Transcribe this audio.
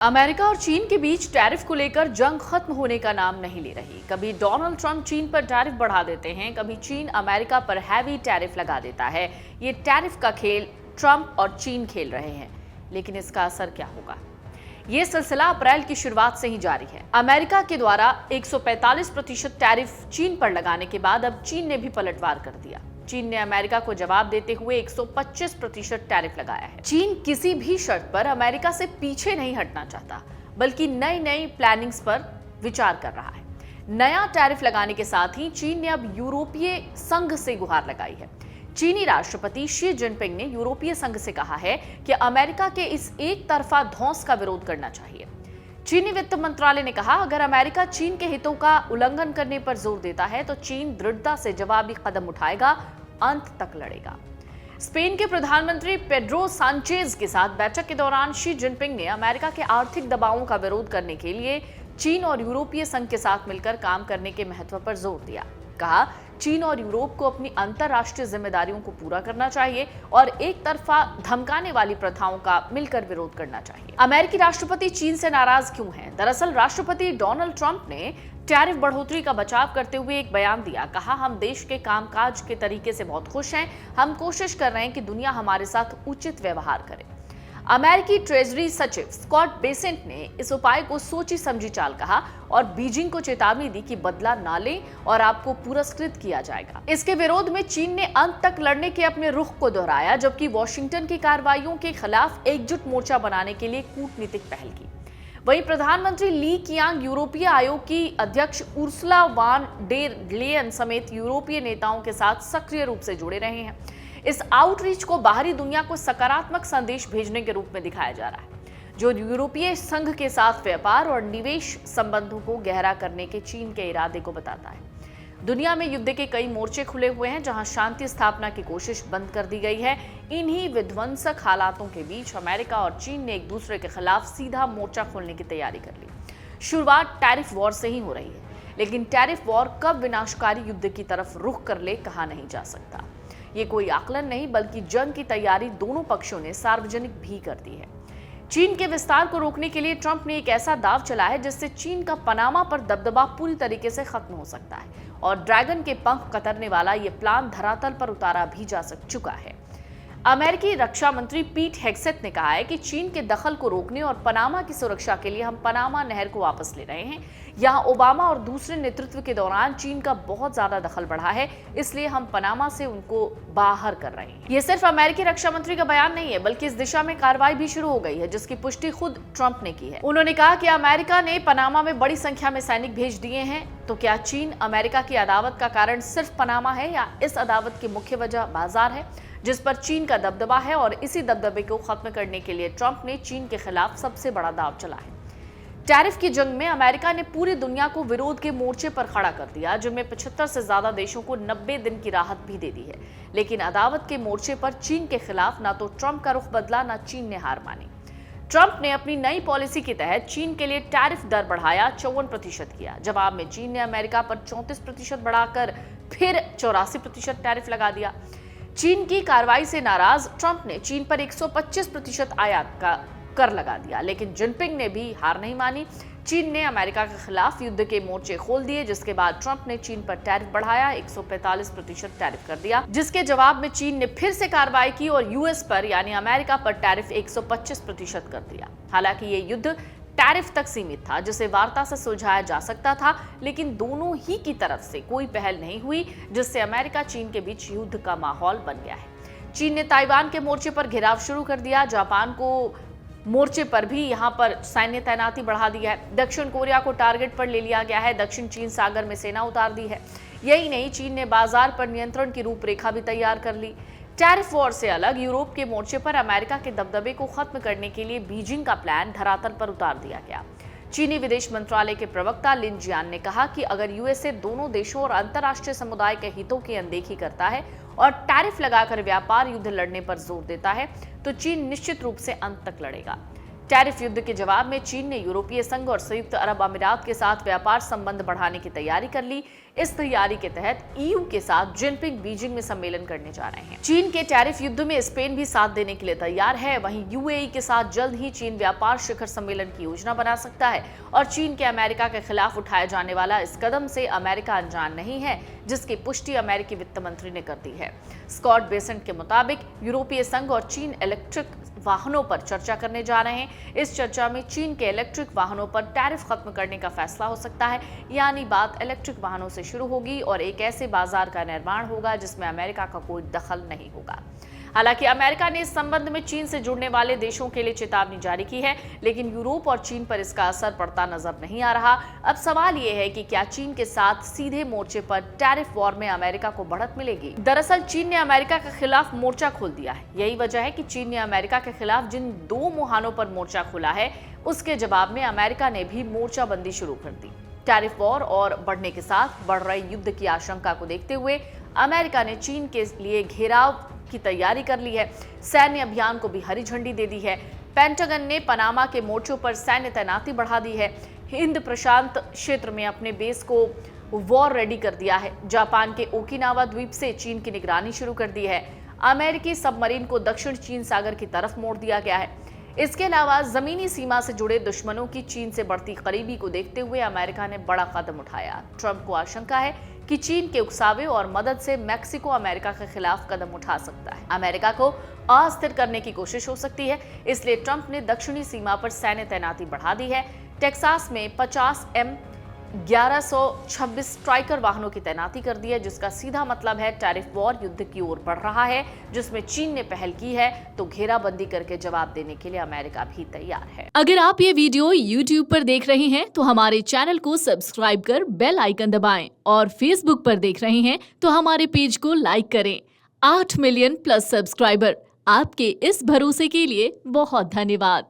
America और चीन के बीच टैरिफ को लेकर जंग खत्म होने का नाम नहीं ले रही। कभी डोनाल्ड ट्रंप चीन पर टैरिफ बढ़ा देते हैं, कभी चीन अमेरिका पर हैवी टैरिफ लगा देता है। ये टैरिफ का खेल ट्रंप और चीन खेल रहे हैं, लेकिन इसका असर क्या होगा? ये सिलसिला अप्रैल की शुरुआत से ही जारी है। अमेरिका के द्वारा 145% टैरिफ चीन पर लगाने के बाद अब चीन ने भी पलटवार कर दिया। चीन ने अमेरिका को जवाब देते हुए 125% टैरिफ लगाया है। चीन किसी भी शर्त पर अमेरिका से पीछे नहीं हटना चाहता, बल्कि नई नई प्लानिंग्स पर विचार कर रहा है। नया टैरिफ लगाने के साथ ही चीन ने अब यूरोपीय संघ से गुहार लगाई है। चीनी राष्ट्रपति शी जिनपिंग ने यूरोपीय संघ से कहा है कि अमेरिका के इस एक तरफा धौंस का विरोध करना चाहिए। चीनी वित्त मंत्रालय ने कहा, अगर अमेरिका चीन के हितों का उल्लंघन करने पर जोर देता है तो चीन दृढ़ता से जवाबी कदम उठाएगा, अंत तक लड़ेगा। स्पेन के प्रधानमंत्री पेड्रो सांचेज के साथ बैठक के दौरान शी जिनपिंग ने अमेरिका के आर्थिक दबावों का विरोध करने के लिए चीन और यूरोपीय संघ के साथ मिलकर काम करने के महत्व पर जोर दिया। कहा, चीन और यूरोप को अपनी अंतर्राष्ट्रीय जिम्मेदारियों को पूरा करना चाहिए और एक तरफा धमकाने वाली प्रथाओं का मिलकर विरोध करना चाहिए। अमेरिकी राष्ट्रपति चीन से नाराज क्यों हैं? दरअसल राष्ट्रपति डोनाल्ड ट्रंप ने टैरिफ बढ़ोतरी का बचाव करते हुए एक बयान दिया। कहा, हम देश के कामकाज के तरीके से बहुत खुश हैं। हम कोशिश कर रहे हैं कि दुनिया हमारे साथ उचित व्यवहार करे। अमेरिकी ट्रेजरी सचिव स्कॉट बेसेंट ने इस उपाय को सोची समझी चाल कहा और बीजिंग को चेतावनी दी कि बदला ना ले और आपको पुरस्कृत किया जाएगा। इसके विरोध में चीन ने अंत तक लड़ने के अपने रुख को दोहराया, जबकि वॉशिंगटन की कार्रवाइयों के खिलाफ एकजुट मोर्चा बनाने के लिए कूटनीतिक पहल की। वहीं प्रधानमंत्री ली कियांग यूरोपीय आयोग की अध्यक्ष उर्सुला वान डेर लेयन समेत यूरोपीय नेताओं के साथ सक्रिय रूप से जुड़े रहे हैं। इस आउटरीच को बाहरी दुनिया को सकारात्मक संदेश भेजने के रूप में दिखाया जा रहा है, जो यूरोपीय संघ के साथ व्यापार और निवेश संबंधों को गहरा करने के चीन के इरादे को बताता है। दुनिया में युद्ध के कई मोर्चे खुले हुए हैं, जहां शांति स्थापना की कोशिश बंद कर दी गई है। इन्हीं विध्वंसक हालातों के बीच अमेरिका और चीन ने एक दूसरे के खिलाफ सीधा मोर्चा खोलने की तैयारी कर ली। शुरुआत टैरिफ वॉर से ही हो रही है, लेकिन टैरिफ वॉर कब विनाशकारी युद्ध की तरफ रुख कर ले कहा नहीं जा सकता। ये कोई आकलन नहीं, बल्कि जंग की तैयारी दोनों पक्षों ने सार्वजनिक भी कर दी है। चीन के विस्तार को रोकने के लिए ट्रंप ने एक ऐसा दांव चलाया है जिससे चीन का पनामा पर दबदबा पूरी तरीके से खत्म हो सकता है और ड्रैगन के पंख कतरने वाला ये प्लान धरातल पर उतारा भी जा चुका है। अमेरिकी रक्षा मंत्री पीट हेग्सेथ ने कहा है कि चीन के दखल को रोकने और पनामा की सुरक्षा के लिए हम पनामा नहर को वापस ले रहे हैं। यहाँ ओबामा और दूसरे नेतृत्व के दौरान चीन का बहुत ज्यादा दखल बढ़ा है, इसलिए हम पनामा से उनको बाहर कर रहे हैं। ये सिर्फ अमेरिकी रक्षा मंत्री का बयान नहीं है, बल्कि इस दिशा में कार्रवाई भी शुरू हो गई है, जिसकी पुष्टि खुद ट्रंप ने की है। उन्होंने कहा कि अमेरिका ने पनामा में बड़ी संख्या में सैनिक भेज दिए हैं। तो क्या चीन अमेरिका की अदावत का कारण सिर्फ पनामा है, या इस अदावत की मुख्य वजह बाजार है जिस पर चीन का दबदबा है? और इसी दबदबे को खत्म करने के लिए ट्रंप ने चीन के खिलाफ सबसे बड़ा दांव चला है। टैरिफ की जंग में अमेरिका ने पूरी दुनिया को विरोध के मोर्चे पर खड़ा कर दिया, जिनमें 75 से ज्यादा देशों को 90 दिन की राहत भी दे दी है। लेकिन अदावत के मोर्चे पर चीन के खिलाफ ना तो ट्रंप का रुख बदला, ना चीन ने हार मानी। ट्रंप ने अपनी नई पॉलिसी के तहत चीन के लिए टैरिफ दर बढ़ाया, 54% किया। जवाब में चीन ने अमेरिका पर 34% बढ़ाकर फिर 84% टैरिफ लगा दिया। चीन की कार्रवाई से नाराज ट्रंप ने चीन पर 125% आयात का कर लगा दिया, लेकिन जिनपिंग ने भी हार नहीं मानी। चीन ने अमेरिका के खिलाफ युद्ध के मोर्चे खोल दिए, जिसके बाद ट्रंप ने चीन पर टैरिफ बढ़ाया, 145% टैरिफ कर दिया, जिसके जवाब में चीन ने फिर से कार्रवाई की और यूएस पर यानी अमेरिका पर टैरिफ 125% कर दिया। हालांकि ये युद्ध टैरिफ तक सीमित था, जिसे वार्ता से सुलझाया जा सकता था, लेकिन दोनों ही की तरफ से कोई पहल नहीं हुई, जिससे अमेरिका चीन के बीच युद्ध का माहौल बन गया है। चीन ने ताइवान के मोर्चे पर घेराव शुरू कर दिया, जापान को मोर्चे पर भी यहां पर सैन्य तैनाती बढ़ा दिया है। दक्षिण कोरिया को टारगेट पर ले लिया गया है, दक्षिण चीन सागर में सेना उतार दी है। यही नहीं, चीन ने बाजार पर नियंत्रण की रूपरेखा भी तैयार कर ली। टैरिफ वॉर से अलग यूरोप के मोर्चे पर अमेरिका के दबदबे को खत्म करने के लिए बीजिंग का प्लान धरातल पर उतार दिया गया। चीनी विदेश मंत्रालय के प्रवक्ता लिन जियान ने कहा कि अगर यूएसए दोनों देशों और अंतर्राष्ट्रीय समुदाय के हितों की अनदेखी करता है और टैरिफ लगाकर व्यापार युद्ध लड़ने पर जोर देता है, तो चीन निश्चित रूप से अंत तक लड़ेगा। टैरिफ युद्ध के जवाब में चीन ने यूरोपीय संघ और संयुक्त अरब अमीरात के साथ व्यापार संबंध बढ़ाने की तैयारी कर ली। इस तैयारी के तहत ईयू के साथ जिनपिंग बीजिंग में सम्मेलन करने जा रहे हैं। चीन के टैरिफ युद्ध में स्पेन भी साथ देने के लिए तैयार है। वहीं यूएई के साथ जल्द ही चीन व्यापार शिखर सम्मेलन की योजना बना सकता है और चीन के अमेरिका के खिलाफ उठाया जाने वाला इस कदम से अमेरिका अनजान नहीं है, जिसकी पुष्टि अमेरिकी वित्त मंत्री ने कर दी है। स्कॉट बेसेंट के मुताबिक यूरोपीय संघ और चीन इलेक्ट्रिक वाहनों पर चर्चा करने जा रहे हैं। इस चर्चा में चीन के इलेक्ट्रिक वाहनों पर टैरिफ खत्म करने का फैसला हो सकता है, यानी बात इलेक्ट्रिक वाहनों से शुरू होगी और एक ऐसे बाजार का निर्माण होगा जिसमें अमेरिका का कोई दखल नहीं होगा। हालांकि अमेरिका ने इस संबंध में चीन से जुड़ने वाले देशों के लिए चेतावनी जारी की है, लेकिन यूरोप और चीन पर इसका असर पड़ता नजर नहीं आ रहा। अब सवाल ये है कि क्या चीन के साथ सीधे मोर्चे पर टैरिफ वॉर में अमेरिका को बढ़त मिलेगी। दरअसल चीन ने अमेरिका के खिलाफ मोर्चा खोल दिया है। यही वजह है कि चीन ने अमेरिका के खिलाफ जिन 2 मुहानों पर मोर्चा खोला है, उसके जवाब में अमेरिका ने भी मोर्चाबंदी शुरू कर दी। टैरिफ वॉर और बढ़ने के साथ बढ़ रहे युद्ध की आशंका को देखते हुए अमेरिका ने चीन के लिए घेराव की तैयारी कर ली है। सैन्य अभियान को भी हरी झंडी दे दी है। पेंटागन ने पनामा के मोर्चों पर सैन्य तैनाती बढ़ा दी है। हिंद प्रशांत क्षेत्र में अपने बेस को वॉर रेडी कर दिया है। जापान के ओकिनावा द्वीप से चीन की निगरानी शुरू कर दी है। अमेरिकी सबमरीन को दक्षिण चीन सागर की तरफ मोड़ दिया गया है। इसके अलावा जमीनी सीमा से जुड़े दुश्मनों की चीन से बढ़ती करीबी को देखते हुए अमेरिका ने बड़ा कदम उठाया। ट्रंप को आशंका है कि चीन के उकसावे और मदद से मैक्सिको अमेरिका के खिलाफ कदम उठा सकता है। अमेरिका को अस्थिर करने की कोशिश हो सकती है, इसलिए ट्रंप ने दक्षिणी सीमा पर सैन्य तैनाती बढ़ा दी है। टेक्सास में 50 M1126 स्ट्राइकर वाहनों की तैनाती कर दी है, जिसका सीधा मतलब है टैरिफ वॉर युद्ध की ओर बढ़ रहा है, जिसमें चीन ने पहल की है तो घेराबंदी करके जवाब देने के लिए अमेरिका भी तैयार है। अगर आप ये वीडियो YouTube पर देख रहे हैं तो हमारे चैनल को सब्सक्राइब कर बेल आइकन दबाएं और Facebook पर देख रहे हैं तो हमारे पेज को लाइक करें। 8 मिलियन प्लस सब्सक्राइबर, आपके इस भरोसे के लिए बहुत धन्यवाद।